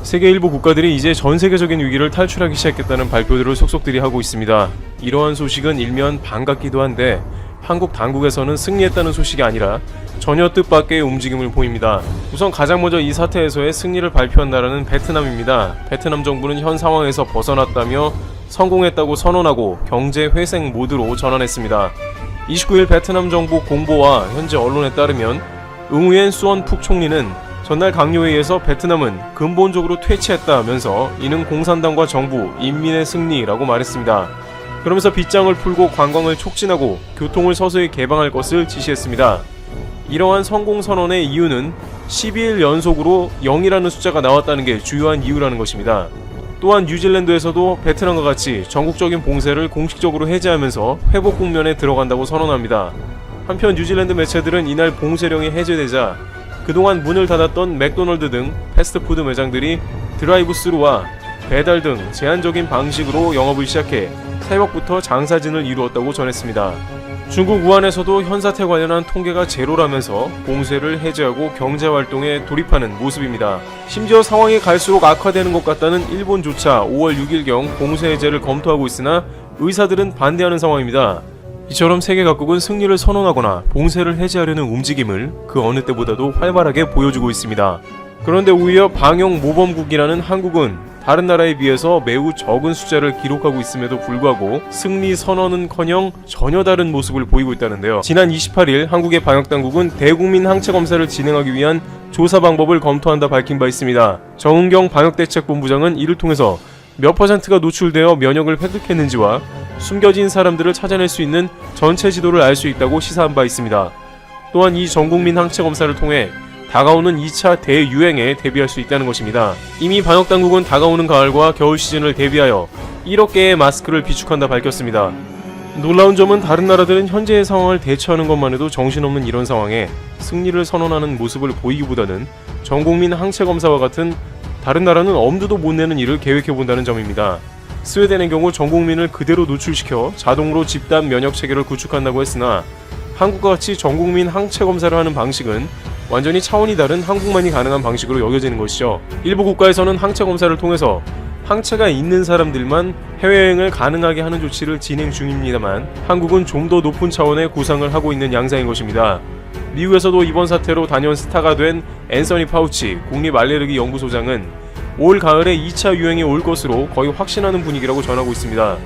세계 일부 국가들이 이제 전 세계적인 위기를 탈출하기 시작했다는 발표들을 속속들이 하고 있습니다. 이러한 소식은 일면 반갑기도 한데 한국 당국에서는 승리했다는 소식이 아니라 전혀 뜻밖의 움직임을 보입니다. 우선 가장 먼저 이 사태에서의 승리를 발표한 나라는 베트남입니다. 베트남 정부는 현 상황에서 벗어났다며 성공했다고 선언하고 경제 회생 모드로 전환했습니다. 29일 베트남 정부 공보와 현지 언론에 따르면 응우엔 수언 푹 총리는 전날 강요회의에서 베트남은 근본적으로 퇴치했다면서 이는 공산당과 정부, 인민의 승리라고 말했습니다. 그러면서 빗장을 풀고 관광을 촉진하고 교통을 서서히 개방할 것을 지시했습니다. 이러한 성공 선언의 이유는 12일 연속으로 0이라는 숫자가 나왔다는 게 주요한 이유라는 것입니다. 또한 뉴질랜드에서도 베트남과 같이 전국적인 봉쇄를 공식적으로 해제하면서 회복 국면에 들어간다고 선언합니다. 한편 뉴질랜드 매체들은 이날 봉쇄령이 해제되자 그동안 문을 닫았던 맥도널드 등 패스트푸드 매장들이 드라이브스루와 배달 등 제한적인 방식으로 영업을 시작해 새벽부터 장사진을 이루었다고 전했습니다. 중국 우한에서도 현 사태 관련한 통계가 제로라면서 봉쇄를 해제하고 경제활동에 돌입하는 모습입니다. 심지어 상황이 갈수록 악화되는 것 같다는 일본조차 5월 6일경 봉쇄 해제를 검토하고 있으나 의사들은 반대하는 상황입니다. 이처럼 세계 각국은 승리를 선언하거나 봉쇄를 해제하려는 움직임을 그 어느 때보다도 활발하게 보여주고 있습니다. 그런데 오히려 방역 모범국이라는 한국은 다른 나라에 비해서 매우 적은 숫자를 기록하고 있음에도 불구하고 승리 선언은커녕 전혀 다른 모습을 보이고 있다는데요. 지난 28일 한국의 방역당국은 대국민 항체 검사를 진행하기 위한 조사 방법을 검토한다 밝힌 바 있습니다. 정은경 방역대책본부장은 이를 통해서 몇 %가 노출되어 면역을 획득했는지와 숨겨진 사람들을 찾아낼 수 있는 전체 지도를 알 수 있다고 시사한 바 있습니다. 또한 이 전국민 항체 검사를 통해 다가오는 2차 대유행에 대비할 수 있다는 것입니다. 이미 방역당국은 다가오는 가을과 겨울 시즌을 대비하여 1억 개의 마스크를 비축한다 밝혔습니다. 놀라운 점은 다른 나라들은 현재의 상황을 대처하는 것만 해도 정신없는 이런 상황에 승리를 선언하는 모습을 보이기보다는 전국민 항체 검사와 같은 다른 나라는 엄두도 못 내는 일을 계획해본다는 점입니다. 스웨덴의 경우 전 국민을 그대로 노출시켜 자동으로 집단 면역 체계를 구축한다고 했으나 한국과 같이 전 국민 항체 검사를 하는 방식은 완전히 차원이 다른 한국만이 가능한 방식으로 여겨지는 것이죠. 일부 국가에서는 항체 검사를 통해서 항체가 있는 사람들만 해외여행을 가능하게 하는 조치를 진행 중입니다만 한국은 좀 더 높은 차원의 구상을 하고 있는 양상인 것입니다. 미국에서도 이번 사태로 단연 스타가 된 앤서니 파우치 국립알레르기 연구소장은 올 가을에 2차 유행이 올 것으로 거의 확신하는 분위기라고 전하고 있습니다.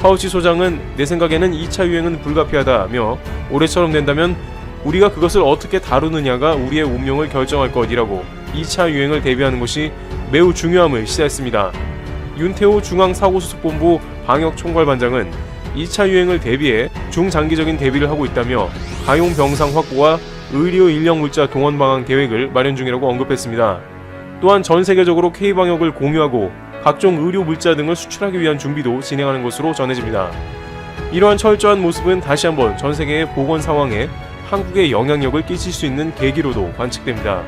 파우치 소장은 내 생각에는 2차 유행은 불가피하다며 올해처럼 된다면 우리가 그것을 어떻게 다루느냐가 우리의 운명을 결정할 것이라고 2차 유행을 대비하는 것이 매우 중요함을 시사했습니다. 윤태호 중앙사고수습본부 방역총괄반장은 2차 유행을 대비해 중장기적인 대비를 하고 있다며 가용 병상 확보와 의료 인력 물자 동원 방안 계획을 마련 중이라고 언급했습니다. 또한 전 세계적으로 K방역을 공유하고 각종 의료 물자 등을 수출하기 위한 준비도 진행하는 것으로 전해집니다. 이러한 철저한 모습은 다시 한번 전 세계의 보건 상황에 한국의 영향력을 끼칠 수 있는 계기로도 관측됩니다.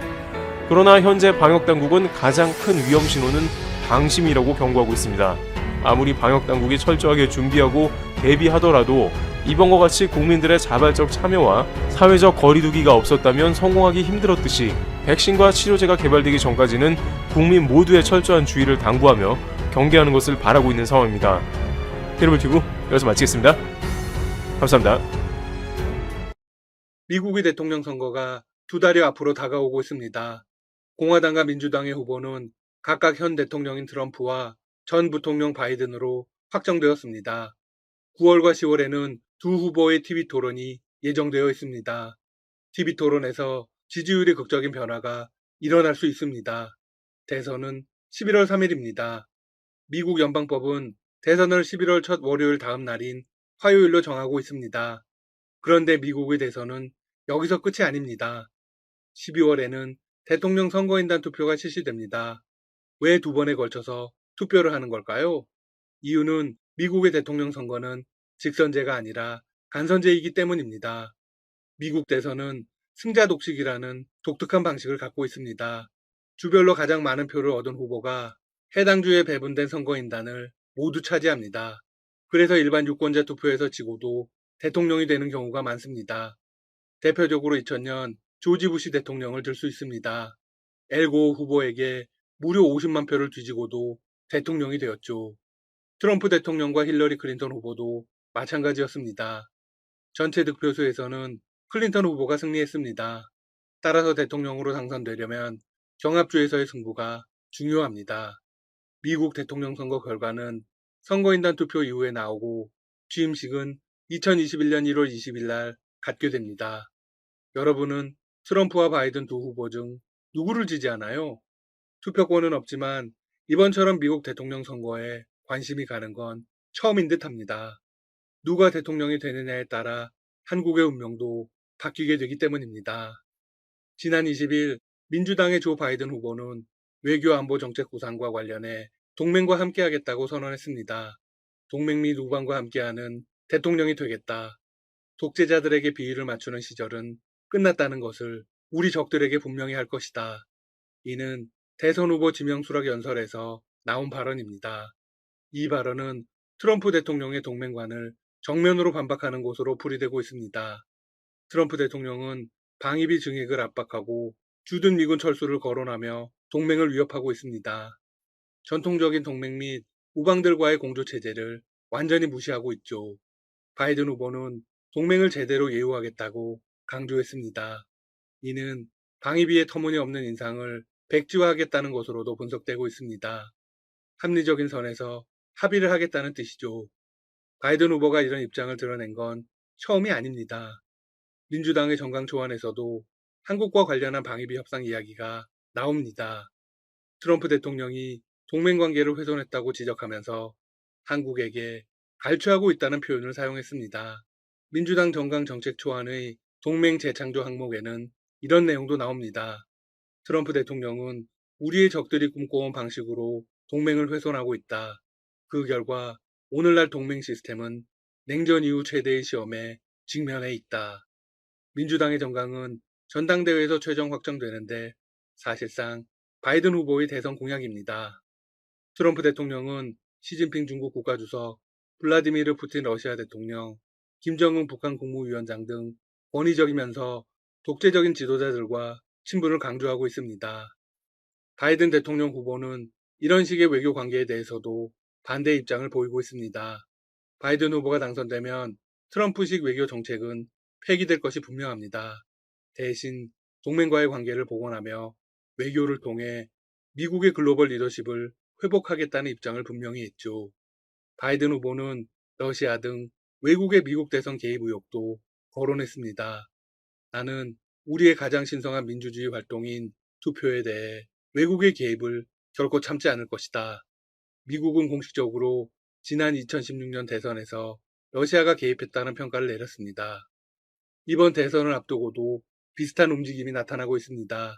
그러나 현재 방역당국은 가장 큰 위험 신호는 방심이라고 경고하고 있습니다. 아무리 방역당국이 철저하게 준비하고 대비하더라도 이번과 같이 국민들의 자발적 참여와 사회적 거리두기가 없었다면 성공하기 힘들었듯이 백신과 치료제가 개발되기 전까지는 국민 모두의 철저한 주의를 당부하며 경계하는 것을 바라고 있는 상황입니다. 테러블티브 여기서 마치겠습니다. 감사합니다. 미국의 대통령 선거가 2달여 앞으로 다가오고 있습니다. 공화당과 민주당의 후보는 각각 현 대통령인 트럼프와 전 부통령 바이든으로 확정되었습니다. 9월과 10월에는 두 후보의 TV 토론이 예정되어 있습니다. TV 토론에서 지지율의 극적인 변화가 일어날 수 있습니다. 대선은 11월 3일입니다. 미국 연방법은 대선을 11월 첫 월요일 다음 날인 화요일로 정하고 있습니다. 그런데 미국의 대선은 여기서 끝이 아닙니다. 12월에는 대통령 선거인단 투표가 실시됩니다. 왜 2번에 걸쳐서 투표를 하는 걸까요? 이유는 미국의 대통령 선거는 직선제가 아니라 간선제이기 때문입니다. 미국 대선은 승자 독식이라는 독특한 방식을 갖고 있습니다. 주별로 가장 많은 표를 얻은 후보가 해당 주에 배분된 선거인단을 모두 차지합니다. 그래서 일반 유권자 투표에서 지고도 대통령이 되는 경우가 많습니다. 대표적으로 2000년 조지 부시 대통령을 들 수 있습니다. 엘 고어 후보에게 무려 50만 표를 뒤지고도 대통령이 되었죠. 트럼프 대통령과 힐러리 클린턴 후보도 마찬가지였습니다. 전체 득표수에서는 클린턴 후보가 승리했습니다. 따라서 대통령으로 당선되려면 경합주에서의 승부가 중요합니다. 미국 대통령 선거 결과는 선거인단 투표 이후에 나오고 취임식은 2021년 1월 20일 날 갖게 됩니다. 여러분은 트럼프와 바이든 두 후보 중 누구를 지지하나요? 투표권은 없지만 이번처럼 미국 대통령 선거에 관심이 가는 건 처음인 듯 합니다. 누가 대통령이 되느냐에 따라 한국의 운명도 바뀌게 되기 때문입니다. 지난 20일 민주당의 조 바이든 후보는 외교 안보 정책 구상과 관련해 동맹과 함께하겠다고 선언했습니다. 동맹 및 우방과 함께하는 대통령이 되겠다. 독재자들에게 비위를 맞추는 시절은 끝났다는 것을 우리 적들에게 분명히 할 것이다. 이는 대선 후보 지명 수락 연설에서 나온 발언입니다. 이 발언은 트럼프 대통령의 동맹관을 정면으로 반박하는 것으로 풀이되고 있습니다. 트럼프 대통령은 방위비 증액을 압박하고 주둔 미군 철수를 거론하며 동맹을 위협하고 있습니다. 전통적인 동맹 및 우방들과의 공조체제를 완전히 무시하고 있죠. 바이든 후보는 동맹을 제대로 예우하겠다고 강조했습니다. 이는 방위비의 터무니없는 인상을 백지화하겠다는 것으로도 분석되고 있습니다. 합리적인 선에서 합의를 하겠다는 뜻이죠. 바이든 후보가 이런 입장을 드러낸 건 처음이 아닙니다. 민주당의 정강 초안에서도 한국과 관련한 방위비 협상 이야기가 나옵니다. 트럼프 대통령이 동맹 관계를 훼손했다고 지적하면서 한국에게 갈취하고 있다는 표현을 사용했습니다. 민주당 정강 정책 초안의 동맹 재창조 항목에는 이런 내용도 나옵니다. 트럼프 대통령은 우리의 적들이 꿈꿔온 방식으로 동맹을 훼손하고 있다. 그 결과 오늘날 동맹 시스템은 냉전 이후 최대의 시험에 직면해 있다. 민주당의 정강은 전당대회에서 최종 확정되는데 사실상 바이든 후보의 대선 공약입니다. 트럼프 대통령은 시진핑 중국 국가주석, 블라디미르 푸틴 러시아 대통령, 김정은 북한 국무위원장 등 권위적이면서 독재적인 지도자들과 친분을 강조하고 있습니다. 바이든 대통령 후보는 이런 식의 외교 관계에 대해서도 반대 입장을 보이고 있습니다. 바이든 후보가 당선되면 트럼프식 외교 정책은 폐기될 것이 분명합니다. 대신 동맹과의 관계를 복원하며 외교를 통해 미국의 글로벌 리더십을 회복하겠다는 입장을 분명히 했죠. 바이든 후보는 러시아 등 외국의 미국 대선 개입 의혹도 거론했습니다. 나는 우리의 가장 신성한 민주주의 활동인 투표에 대해 외국의 개입을 결코 참지 않을 것이다. 미국은 공식적으로 지난 2016년 대선에서 러시아가 개입했다는 평가를 내렸습니다. 이번 대선을 앞두고도 비슷한 움직임이 나타나고 있습니다.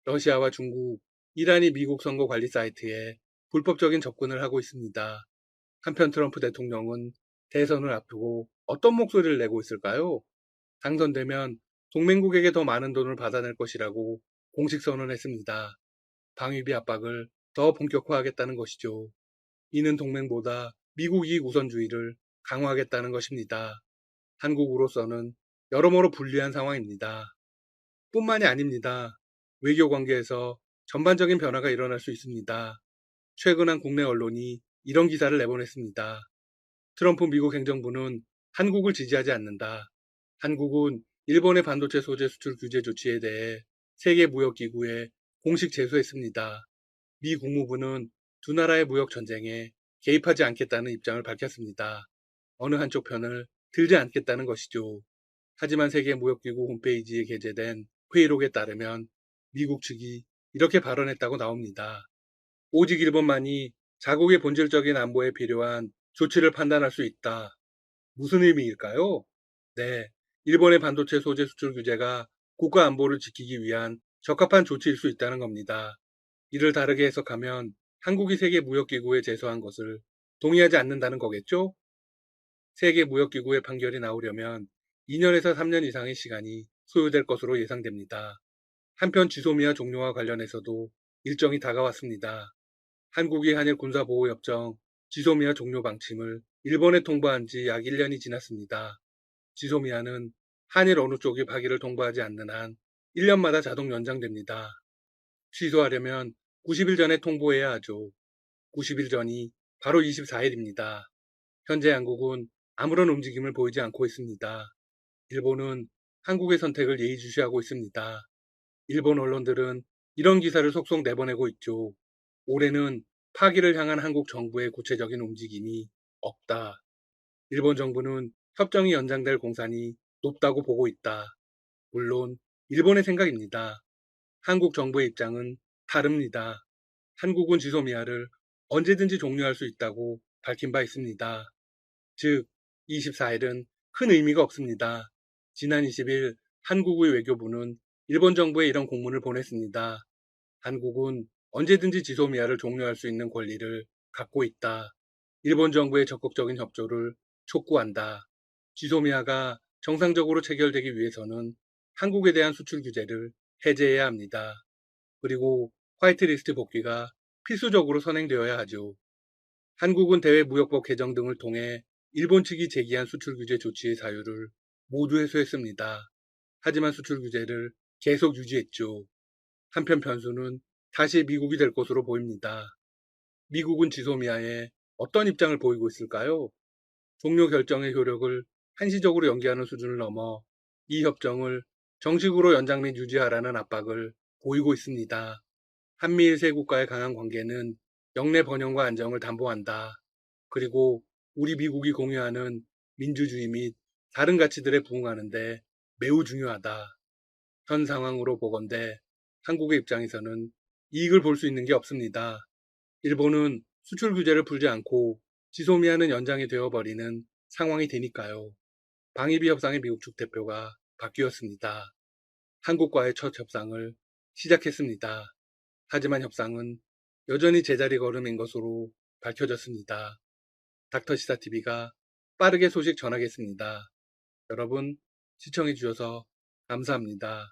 러시아와 중국, 이란이 미국 선거 관리 사이트에 불법적인 접근을 하고 있습니다. 한편 트럼프 대통령은 대선을 앞두고 어떤 목소리를 내고 있을까요? 당선되면 동맹국에게 더 많은 돈을 받아낼 것이라고 공식 선언했습니다. 방위비 압박을 더 본격화하겠다는 것이죠. 이는 동맹보다 미국 이익 우선주의를 강화하겠다는 것입니다. 한국으로서는 여러모로 불리한 상황입니다. 뿐만이 아닙니다. 외교 관계에서 전반적인 변화가 일어날 수 있습니다. 최근 한 국내 언론이 이런 기사를 내보냈습니다. 트럼프 미국 행정부는 한국을 지지하지 않는다. 한국은 일본의 반도체 소재 수출 규제 조치에 대해 세계무역기구에 공식 제소했습니다. 미 국무부는 두 나라의 무역 전쟁에 개입하지 않겠다는 입장을 밝혔습니다. 어느 한쪽 편을 들지 않겠다는 것이죠. 하지만 세계무역기구 홈페이지에 게재된 회의록에 따르면 미국 측이 이렇게 발언했다고 나옵니다. 오직 일본만이 자국의 본질적인 안보에 필요한 조치를 판단할 수 있다. 무슨 의미일까요? 네, 일본의 반도체 소재 수출 규제가 국가 안보를 지키기 위한 적합한 조치일 수 있다는 겁니다. 이를 다르게 해석하면 한국이 세계무역기구에 제소한 것을 동의하지 않는다는 거겠죠? 세계무역기구의 판결이 나오려면 2년에서 3년 이상의 시간이 소요될 것으로 예상됩니다. 한편 지소미아 종료와 관련해서도 일정이 다가왔습니다. 한국이 한일 군사보호협정 지소미아 종료 방침을 일본에 통보한 지 약 1년이 지났습니다. 지소미아는 한일 어느 쪽이 파기를 통보하지 않는 한 1년마다 자동 연장됩니다. 취소하려면 90일 전에 통보해야 하죠. 90일 전이 바로 24일입니다. 현재 양국은 아무런 움직임을 보이지 않고 있습니다. 일본은 한국의 선택을 예의주시하고 있습니다. 일본 언론들은 이런 기사를 속속 내보내고 있죠. 올해는 파기를 향한 한국 정부의 구체적인 움직임이 없다. 일본 정부는 협정이 연장될 공산이 높다고 보고 있다. 물론 일본의 생각입니다. 한국 정부의 입장은 다릅니다. 한국은 지소미아를 언제든지 종료할 수 있다고 밝힌 바 있습니다. 즉, 24일은 큰 의미가 없습니다. 지난 20일 한국의 외교부는 일본 정부에 이런 공문을 보냈습니다. 한국은 언제든지 지소미아를 종료할 수 있는 권리를 갖고 있다. 일본 정부의 적극적인 협조를 촉구한다. 지소미아가 정상적으로 체결되기 위해서는 한국에 대한 수출 규제를 해제해야 합니다. 그리고 화이트리스트 복귀가 필수적으로 선행되어야 하죠. 한국은 대외무역법 개정 등을 통해 일본 측이 제기한 수출 규제 조치의 사유를 모두 해소했습니다. 하지만 수출 규제를 계속 유지했죠. 한편 변수는 다시 미국이 될 것으로 보입니다. 미국은 지소미아에 어떤 입장을 보이고 있을까요? 종료 결정의 효력을 한시적으로 연기하는 수준을 넘어 이 협정을 정식으로 연장 및 유지하라는 압박을 보이고 있습니다. 한미일 세 국가의 강한 관계는 영내 번영과 안정을 담보한다. 그리고 우리 미국이 공유하는 민주주의 및 다른 가치들에 부응하는 데 매우 중요하다. 현 상황으로 보건대 한국의 입장에서는 이익을 볼 수 있는 게 없습니다. 일본은 수출 규제를 풀지 않고 지소미아는 연장이 되어버리는 상황이 되니까요. 방위비 협상의 미국 측 대표가 바뀌었습니다. 한국과의 첫 협상을 시작했습니다. 하지만 협상은 여전히 제자리 걸음인 것으로 밝혀졌습니다. 닥터시사TV가 빠르게 소식 전하겠습니다. 여러분 시청해주셔서 감사합니다.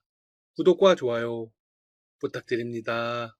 구독과 좋아요 부탁드립니다.